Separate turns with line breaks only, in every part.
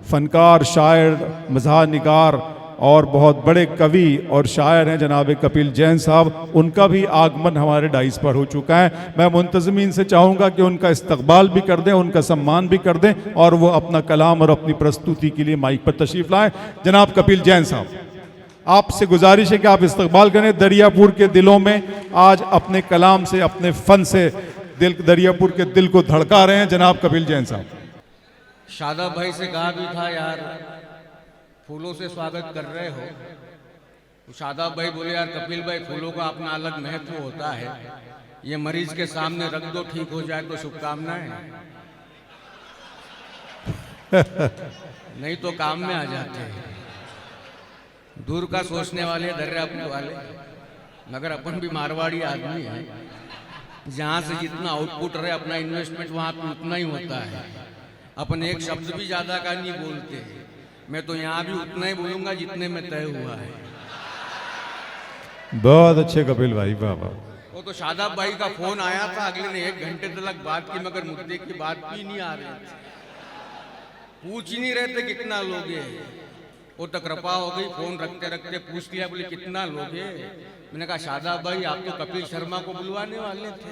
फनकार, शायर, मज़ाह निगार और बहुत बड़े कवि और शायर हैं जनाब कपिल जैन साहब, उनका भी आगमन हमारे डाइस पर हो चुका है। मैं मुंतज़मीन से चाहूँगा कि उनका इस्तकबाल भी कर दें, उनका सम्मान भी कर दें और वो अपना कलाम और अपनी प्रस्तुति के लिए माइक पर तशरीफ़ लाएँ। जनाब कपिल जैन साहब, आपसे गुजारिश है कि आप इस्तकबाल करें। दरियापुर के दिलों में आज अपने कलाम से, अपने फ़न से दरियापुर के दिल को धड़का रहे हैं जनाब कपिल जैन साहब।
शादाब भाई से कहा भी था यार फूलों से स्वागत कर रहे हो, तो शादाब भाई बोले यार कपिल भाई फूलों का अपना अलग महत्व होता है, ये मरीज के सामने रख दो, ठीक हो जाए तो शुभकामनाएं, नहीं तो काम में आ जाते हैं। दूर का सोचने वाले दर्यापुर वाले, मगर अपन भी मारवाड़ी आदमी है, जहाँ से जितना आउटपुट रहे अपना इन्वेस्टमेंट वहाँ पे उतना ही होता है। अपन एक शब्द भी ज्यादा का नहीं बोलते, मैं तो यहाँ भी उतना ही बोलूंगा जितने में तय हुआ है।
बहुत अच्छे कपिल भाई, बाबा।
वो तो शादाब भाई का फोन आया था, अगले ने 1 घंटे तक बात की, मगर मुद्दे की बात भी नहीं आ रही, पूछ ही नहीं रहे थे कितना लोगे। वो तो कृपा हो गई, फोन रखते रखते पूछ लिया, बोले कितना लोगे। मैंने कहा शादाब भाई आप तो कपिल शर्मा को बुलवाने वाले थे,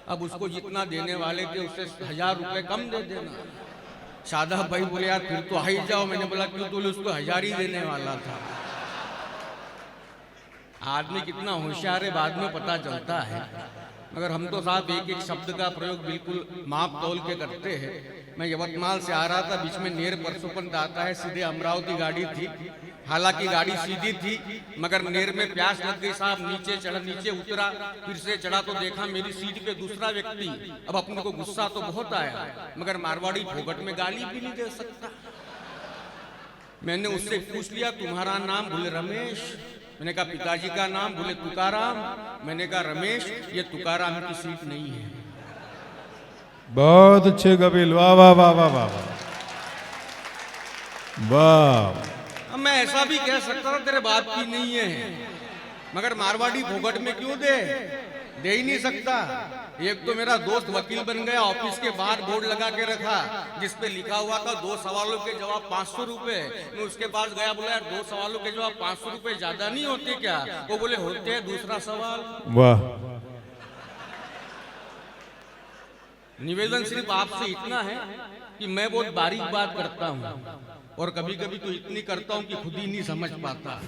अब उसको जितना देने वाले थे उससे 1000 रुपए कम दे देना। शादाब भाई बोले यार फिर तो आ ही जाओ। मैंने बोला क्यों, तो उसको 1000 ही देने वाला था। आदमी कितना होशियार है बाद में पता चलता है, मगर हम तो साहब एक एक शब्द का प्रयोग बिल्कुल माप तोल के करते हैं। मैं यवतमाल से आ रहा था, बीच में नेर परसोपंत आता है, सीधे अमरावती गाड़ी थी, हालांकि गाड़ी सीधी थी मगर नेर में प्यास लग गई साहब, नीचे उतरा, फिर से चढ़ा तो देखा मेरी सीट पे दूसरा व्यक्ति। अब अपने को गुस्सा तो बहुत आया, मगर मारवाड़ी फोगट में गाली भी नहीं दे सकता। मैंने उससे पूछ लिया तुम्हारा नाम, बोले रमेश। मैंने कहा पिताजी का नाम, बोले तुकाराम। मैंने कहा रमेश ये तुकाराम की सीट नहीं है।
बहुत अच्छे कपिल, वाह वाह वाह वाह वाह वाह।
मैं ऐसा भी कह सकता था तेरे बाप की नहीं है, मगर मारवाड़ी फोगट में क्यों दे ही नहीं सकता। एक तो मेरा दोस्त वकील बन गया, ऑफिस के बाहर बोर्ड लगा के रखा जिसपे लिखा हुआ था 2 सवालों के जवाब 500 रुपए। मैं उसके पास गया, बोला यार 2 सवालों के जवाब 500 रुपए ज्यादा नहीं होते क्या? वो बोले होते हैं, दूसरा सवाल।
वाह।
निवेदन सिर्फ आपसे इतना है कि मैं बहुत बारीक बात करता हूँ और कभी कभी तो इतनी करता हूँ कि खुद ही नहीं समझ पाता।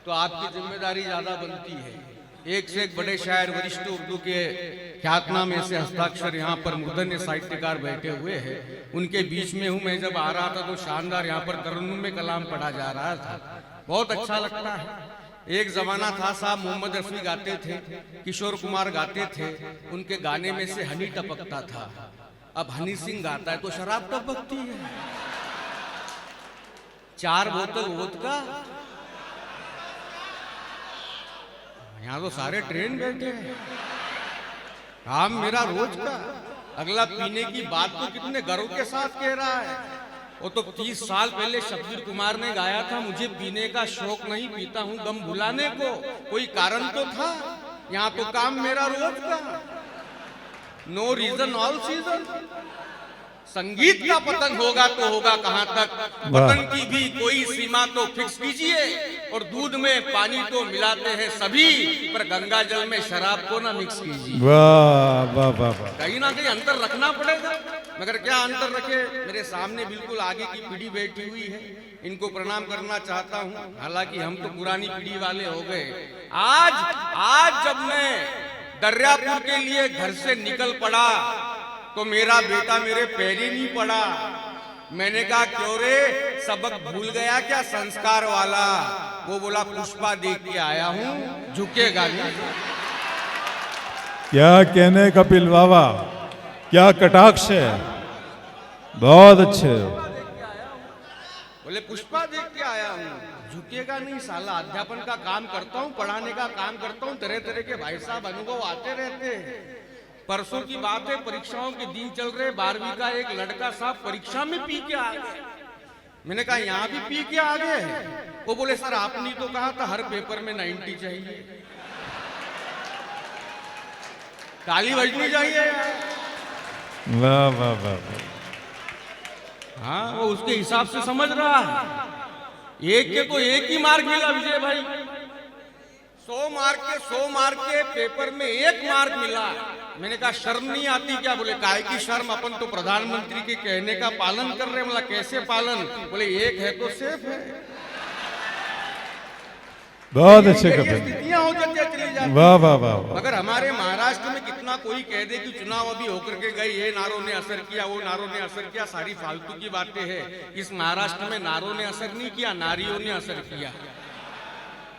तो आपकी जिम्मेदारी ज्यादा बनती है। एक से एक बड़े शायर, वरिष्ठ उर्दू के ख्यातनाम ऐसे हस्ताक्षर यहाँ पर मूर्धन्य साहित्यकार बैठे हुए हैं, उनके बीच में हूँ। मैं जब आ रहा था तो शानदार यहाँ पर तरन्नुम में कलाम पढ़ा जा रहा था, बहुत अच्छा लगता है। एक जमाना था साहब, मोहम्मद रफी गाते थे, किशोर कुमार गाते थे, उनके गाने में से हनी टपकता था। अब हनी सिंह गाता है तो शराब टपकती है। 4 बोतल वोदका, यहाँ तो सारे ट्रेन बैठे हैं, काम मेरा रोज का। अगला पीने की बात तो कितने गर्व के साथ कह रहा है। वो तो 30 साल पहले शब्बीर कुमार ने गाया था, मुझे पीने का शौक नहीं, पीता हूँ गम भुलाने को। कोई कारण तो था, यहाँ तो काम मेरा रोज का। No reason all season. संगीत का पतन होगा तो होगा कहाँ तक, पतन की भी कोई सीमा तो फिक्स कीजिए। और दूध में पानी तो मिलाते हैं सभी, पर गंगा जल में शराब को ना मिक्स कीजिए।
वाह वाह वाह वाह।
कहीं ना कहीं अंतर रखना पड़ेगा, मगर क्या अंतर रखे। मेरे सामने बिल्कुल आगे की पीढ़ी बैठी हुई है, इनको प्रणाम करना चाहता हूँ। हालांकि हम तो पुरानी पीढ़ी वाले हो गए। आज जब मैं दर्यापुर के लिए घर से निकल पड़ा तो मेरा बेटा मेरे पैर ही नहीं पड़ा। मैंने कहा क्यों रे, सबक भूल गया क्या संस्कार वाला? वो बोला पुष्पा देख के आया हूँ, झुकेगा नहीं।
क्या कहने कपिल बाबा, क्या कटाक्ष है, बहुत अच्छे।
बोले पुष्पा देख के आया हूँ, झुकेगा नहीं साला। अध्यापन का काम करता हूँ, पढ़ाने का काम करता हूँ, तरह तरह के भाई साहब अनुभव आते रहते हैं। परसों की बात है, परीक्षाओं के दिन चल रहे, 12वीं का एक लड़का साहब परीक्षा में पी के आ गए। मैंने कहा यहाँ भी पी के आ गए? वो बोले सर आपने तो कहा था हर पेपर में 90 चाहिए। ताली बजनी चाहिए।
वाह वाह वाह।
हाँ, वो उसके हिसाब से समझ रहा है। एक के तो एक ही मार्क मिला विजय भाई, 100 मार्क के पेपर में 1 मार्क मिला। मैंने कहा शर्म नहीं आती क्या? बोले काहे की शर्म, अपन तो प्रधानमंत्री के कहने का पालन कर रहे हैं। बोला कैसे पालन? बोले 1 है तो सेफ है।
बहुत अच्छे कपिल,
स्थितियां हो जाती है, चली जाती।
वाह वाह वाह वाह।
मगर हमारे महाराष्ट्र में कितना कोई कह दे कि चुनाव अभी होकर के गए, ये नारों ने असर किया, वो नारों ने असर किया, सारी फालतू की बातें हैं। इस महाराष्ट्र में नारों ने असर नहीं किया, नारियों ने असर किया।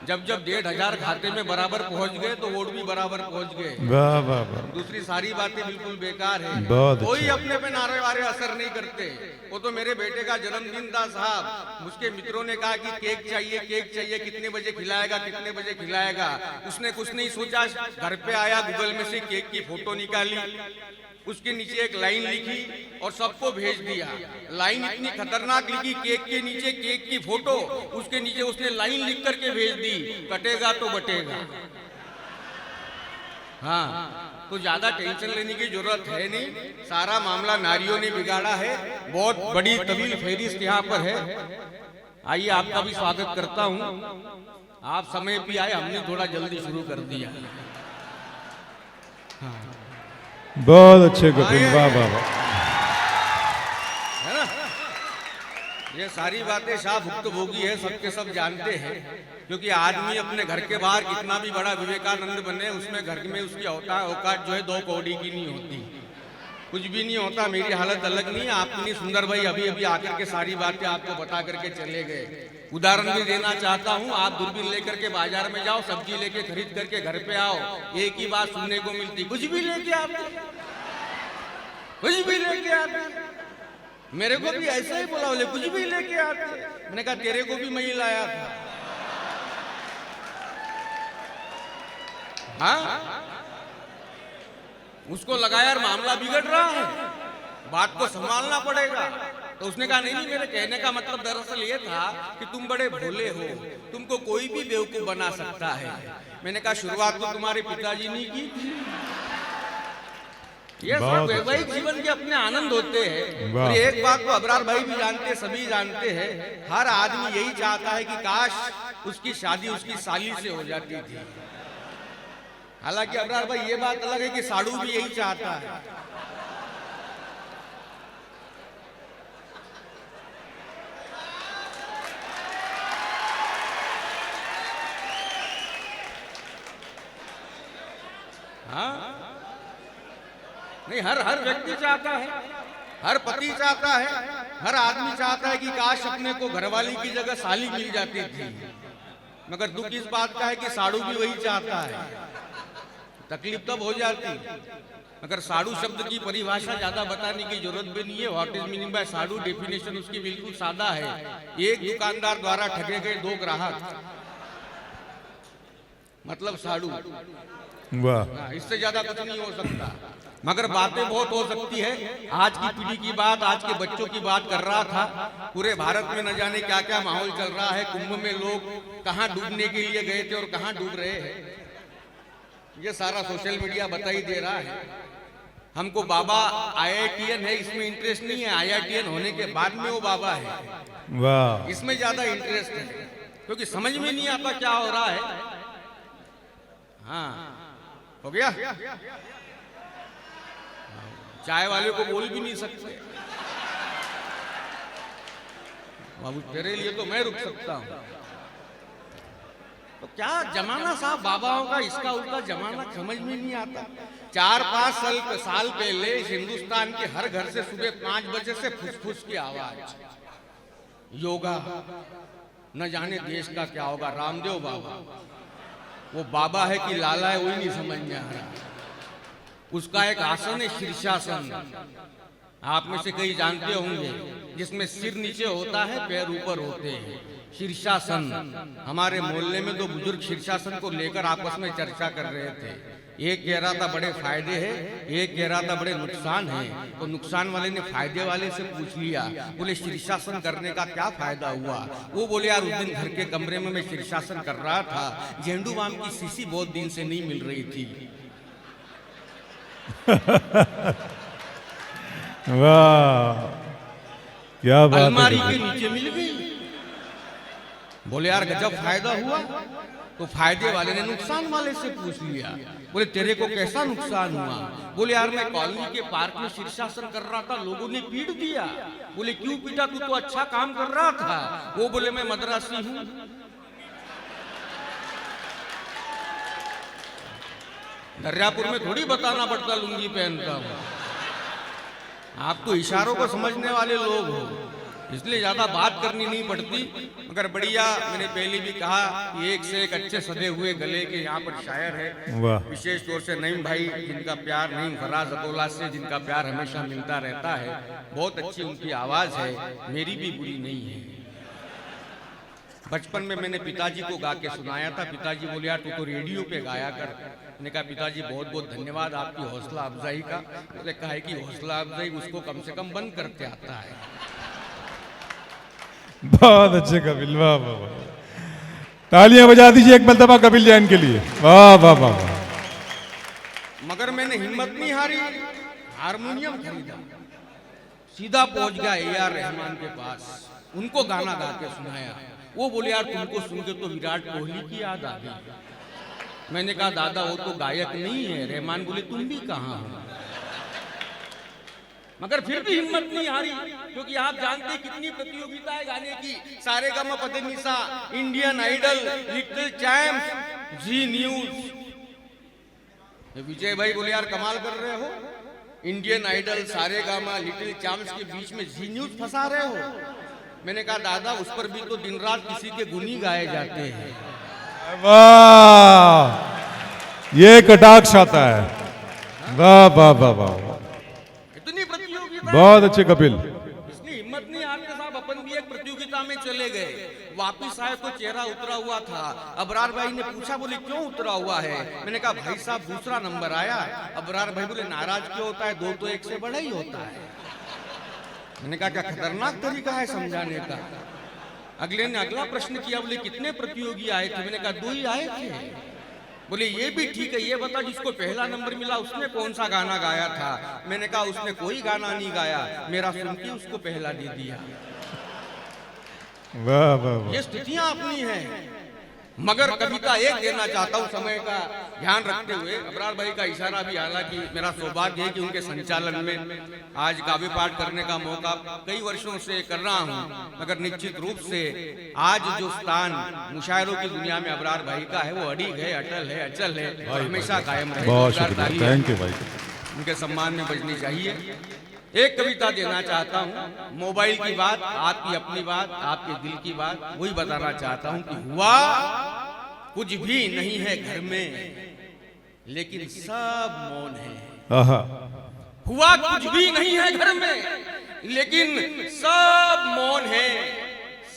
जब 1,500 खाते में बराबर पहुंच गए तो वोट भी बराबर पहुंच गए।
वाह वाह वाह।
दूसरी सारी बातें बिल्कुल बेकार है।
बहुत
कोई अपने पे नारे वारे असर नहीं करते। वो तो मेरे बेटे का जन्मदिन था साहब, उसके मित्रों ने कहा कि केक चाहिए, केक चाहिए, कितने बजे खिलाएगा, कितने बजे खिलाएगा। उसने कुछ नहीं सोचा, घर पे आया, गूगल में से केक की फोटो निकाली, उसके नीचे एक लाइन लिखी और सबको भेज दिया। लाइन इतनी खतरनाक लिखी, केक के नीचे केक की फोटो, उसके नीचे उसने लाइन लिख करके भेज दी, कटेगा तो बटेगा। हाँ, तो ज्यादा टेंशन लेने की जरूरत है नहीं, सारा मामला नारियों ने बिगाड़ा है। बहुत बड़ी तवील फहरिस्त यहाँ पर है। आइए, आपका भी स्वागत करता हूँ। आप समय पे आए, हमने थोड़ा जल्दी शुरू कर दिया।
बहुत अच्छे कपिल, वाह वाह वाह।
है ना, ये सारी बातें शाह भुक्तभोगी है, सबके सब जानते हैं। क्योंकि आदमी अपने घर के बाहर कितना भी बड़ा विवेकानंद बने, उसमें घर में उसकी औकात जो है 2 कौड़ी की नहीं होती, कुछ भी नहीं होता। मेरी हालत अलग नहीं है, आप इतनी सुंदर भाई अभी अभी आकर के सारी बातें आपको बता करके चले गए। उदाहरण भी देना चाहता हूँ, आप दूरबीन लेकर के बाजार में जाओ, सब्जी लेके खरीद करके घर पे आओ, एक ही बात सुनने को मिलती, कुछ भी लेके आते, कुछ भी लेके आते। मेरे को भी ऐसा ही बोला, बोले कुछ भी लेके आते। मैंने कहा तेरे को भी मैं ही लाया था। हाँ, उसको लगा यार मामला बिगड़ रहा है, बात को संभालना पड़ेगा। तो उसने कहा नहीं नहीं, मेरे कहने का मतलब दरअसल ये था कि तुम बड़े भोले हो, तुमको कोई भी बेवकूफ बना सकता है। मैंने कहा शुरुआत तो तुम्हारे पिताजी ने की। ये सब वैवाहिक जीवन के अपने आनंद होते हैं। और एक बात तो अबरार भाई भी जानते हैं, सभी जानते हैं, हर आदमी यही चाहता है कि काश उसकी शादी उसकी साली से हो जाती थी। हालांकि अबरार भाई ये बात अलग है कि साड़ू भी यही चाहता है। हाँ, नहीं, हर व्यक्ति चाहता है, हर पति चाहता है, हर आदमी चाहता है कि काश अपने को घरवाली की जगह साली मिल जाती थी। मगर दुख इस बात का है कि साड़ू भी वही चाहता है। तकलीफ तब हो जाती, अगर साड़ू शब्द की परिभाषा ज्यादा बताने की जरूरत भी नहीं है। व्हाट इज मीनिंग बाय साड़ू, डेफिनेशन उसकी बिल्कुल सादा है। एक दुकानदार द्वारा ठगे गए 2 ग्राहक, मतलब साड़ू।
वाह,
इससे ज्यादा कुछ नहीं हो सकता। मगर बातें बहुत हो सकती है। आज की पीढ़ी की बात, आज के बच्चों की बात कर रहा था। पूरे भारत में न जाने क्या क्या माहौल चल रहा है। कुंभ में लोग कहां डूबने के लिए गए थे और कहां डूब रहे हैं, ये सारा सोशल मीडिया बता ही दे रहा है। हमको बाबा IITN है इसमें इंटरेस्ट नहीं है, IITN होने के बाद में वो बाबा है,
वाह,
इसमें ज्यादा इंटरेस्ट है। क्योंकि समझ में नहीं आता क्या हो रहा है। हाँ, हो गया। चाय वाले को बोल भी नहीं सकते, बाबू तेरे लिए तो मैं रुक सकता हूं। तो क्या जमाना साहब बाबाओं का, इसका उल्टा जमाना समझ में नहीं आता। 4-5 साल पहले इस हिंदुस्तान के हर घर से सुबह 5 बजे से फुसफुस की आवाज, योगा, न जाने देश का क्या होगा। रामदेव बाबा, वो बाबा है कि लाला है वही नहीं समझ में आ रहा। उसका एक आसन है शीर्षासन, आप में से कई जानते होंगे, जिसमें सिर नीचे होता है, पैर ऊपर होते हैं, शीर्षासन। हमारे मोहल्ले में 2 बुजुर्ग शीर्षासन को लेकर आपस में चर्चा कर रहे थे। एक कह रहा था बड़े फायदे हैं, एक कह रहा था बड़े नुकसान हैं। तो नुकसान वाले ने फायदे वाले से पूछ लिया, बोले शीर्षासन करने का क्या फायदा हुआ? वो बोले यार उस दिन घर के कमरे में मैं शीर्षासन कर रहा था, झेंडू बाम की शीशी बहुत दिन से नहीं मिल रही थी।
वाह, क्या बात है
अलमारी
कपिल।
के नीचे मिल गई। बोले यार गजब फायदा हुआ। तो फायदे वाले ने नुकसान वाले से पूछ लिया, बोले तेरे को कैसा नुकसान हुआ? बोले यार मैं कॉलोनी के पार्क में शीर्षासन कर रहा था, लोगों ने पीट दिया। बोले क्यों पीटा? तू तो अच्छा काम कर रहा था। वो बोले मैं मद्रासी हूं। दर्यापुर में थोड़ी बताना पड़ता लुंगी पहनता हूं। आप तो इशारों को समझने वाले लोग हो, इसलिए ज्यादा बात करनी नहीं पड़ती। मगर बढ़िया, मैंने पहले भी कहा कि एक से एक अच्छे सजे हुए गले के यहाँ पर शायर है।
वाह।
विशेष तौर से नईम भाई, जिनका प्यार, नईम फराज अकोला से जिनका प्यार हमेशा मिलता रहता है। बहुत अच्छी उनकी आवाज है, मेरी भी बुरी नहीं है। बचपन में मैंने पिताजी को गा के सुनाया था। पिताजी बोले यार तू तो रेडियो पे गाया कर। मैंने कहा पिताजी बहुत बहुत धन्यवाद आपकी हौसला अफजाई का। मैंने कहा है कि हौसला अफजाई उसको कम से कम बंद करते आता है।
बहुत अच्छे कपिल, वाह वाह वाह। तालियां बजा दीजिए एक मरतबा कपिल जैन के लिए। वाह वाह वाह वाह।
मगर मैंने हिम्मत नहीं हारी, हारमोनियम खरीदा, सीधा पहुंच गया AR रहमान के पास, उनको गाना गा के सुनाया। वो बोले यार तुमको सुन के तो विराट कोहली की याद आ गई। मैंने कहा दादा वो तो गायक नहीं है। रहमान बोले तुम भी कहाँ हो? मगर फिर भी हिम्मत नहीं हारी, क्योंकि आप जानते हैं कितनी प्रतियोगिताएं गाने की। Saregamapadhanisa, Indian Idol, Little Champs, Zee News. Vijay भाई बोले यार कमाल कर रहे हो, Indian Idol, Saregama, Little Champs के बीच में जी न्यूज फंसा रहे हो। मैंने कहा दादा उस पर भी तो दिन रात किसी के गुनी गाए जाते हैं।
वाह, ये कटाक्ष आता है। वाह वाह वाह वाह,
इतनी प्रतियोगिता,
बहुत अच्छे कपिल।
इसलिए हिम्मत नहीं हारते साहब। अपन भी एक प्रतियोगिता में चले गए, वापिस आए तो चेहरा उतरा हुआ था। अबरार भाई ने पूछा, बोले क्यों उतरा हुआ है? मैंने कहा भाई साहब दूसरा नंबर आया। अबरार भाई बोले नाराज क्यों होता है, 2 तो 1 से बड़ा ही होता है। मैंने कहा क्या खतरनाक तरीका है समझाने का। अगले ने अगला प्रश्न किया, बोले कितने प्रतियोगी आए थे? मैंने कहा 2 ही आए थे। बोले ये भी ठीक है, ये बता जिसको पहला नंबर मिला उसने कौन सा गाना गाया था? मैंने कहा उसने कोई गाना नहीं गाया, मेरा सुन के उसको पहला दे दिया।
वाह वाह वाह।
ये स्थितियां अपनी हैं। मगर कविता एक देना चाहता हूँ, समय का ध्यान रखते हुए। अबरार भाई का इशारा भी, हालांकि मेरा सौभाग्य है कि उनके संचालन में आज काव्य पाठ करने का मौका कई वर्षों से कर रहा हूँ। मगर निश्चित रूप से आज जो स्थान मुशायरों की दुनिया में अबरार भाई का है वो अड़िग है, अटल है, अचल है, हमेशा कायम रहे।
बहुत शुक्रिया, थैंक यू भाई।
उनके सम्मान में बजनी चाहिए। एक कविता देना चाहता हूँ, मोबाइल की बात, आपकी अपनी बात, आपके दिल की बात, वही बताना चाहता हूँ कि हुआ कुछ भी नहीं है घर में, लेकिन सब मौन है।
आहा,
हुआ कुछ भी नहीं है घर में, लेकिन सब मौन है।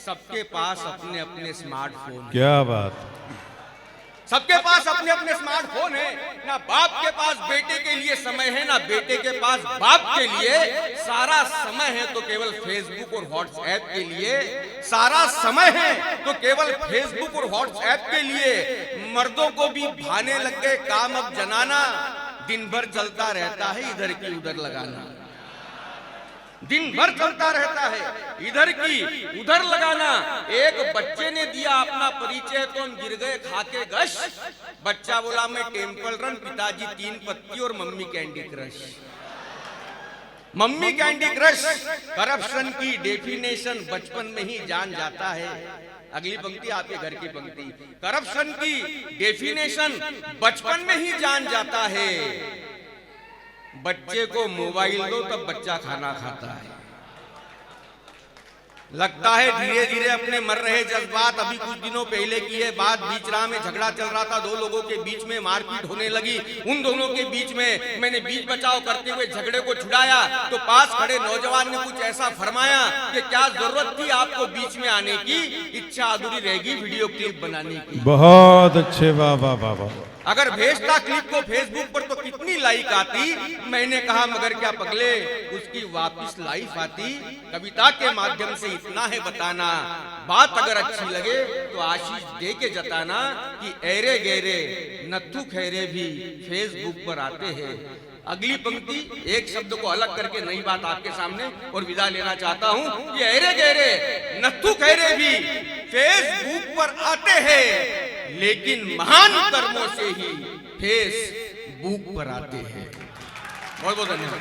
सबके पास अपने अपने स्मार्टफोन है।
क्या बात।
सबके पास अपने अपने स्मार्टफोन है। ना बाप के पास बेटे के लिए समय है, ना बेटे के पास बाप के लिए। सारा समय है तो केवल फेसबुक और व्हाट्सएप के लिए। सारा समय है तो केवल फेसबुक और व्हाट्सएप के लिए। मर्दों को भी भाने लग गए काम अब जनाना। दिन भर चलता रहता है इधर की उधर लगाना। दिन भर चलता रहता है इधर की उधर लगाना। एक बच्चे ने दिया अपना परिचय तो हम गिर गए खाके गश। बच्चा बोला मैं टेम्पल रन, पिताजी 3 पत्ती और mummy candy crush. Mummy candy crush. Corruption की डेफिनेशन बचपन में ही जान जाता है। अगली पंक्ति आपके घर की पंक्ति। करप्शन की डेफिनेशन बचपन में ही जान जाता है। बच्चे को मोबाइल दो तब बच्चा खाना खाता है। लगता है धीरे धीरे अपने मर रहे जज्बात। अभी कुछ दिनों पहले की है बात, बीच राह में झगड़ा चल रहा था, 2 लोगों के बीच में मारपीट होने लगी। उन दोनों के बीच में मैंने बीच बचाव करते हुए झगड़े को छुड़ाया तो पास खड़े नौजवान ने कुछ ऐसा फरमाया कि क्या जरूरत थी आपको बीच में आने की, इच्छा अधूरी रहेगी वीडियो क्लिप बनाने की।
बहुत अच्छे, वाह वाह वाह वाह।
अगर भेजता क्लिप को फेसबुक पर तो कितनी लाइक आती। मैंने कहा मगर क्या पगले, उसकी वापस लाइफ आती। कविता के माध्यम से इतना है बताना, बात अगर अच्छी लगे तो आशीष दे के जताना कि ऐरे गहरे नत्थु खैरे भी फेसबुक पर आते हैं। अगली पंक्ति एक शब्द को अलग करके नई बात आपके सामने और विदा लेना चाहता हूं। ये अरे गहरे नथु खैरे भी फेसबुक पर आते हैं, लेकिन महान कर्मों से ही फेसबुक पर आते हैं। बहुत बहुत धन्यवाद।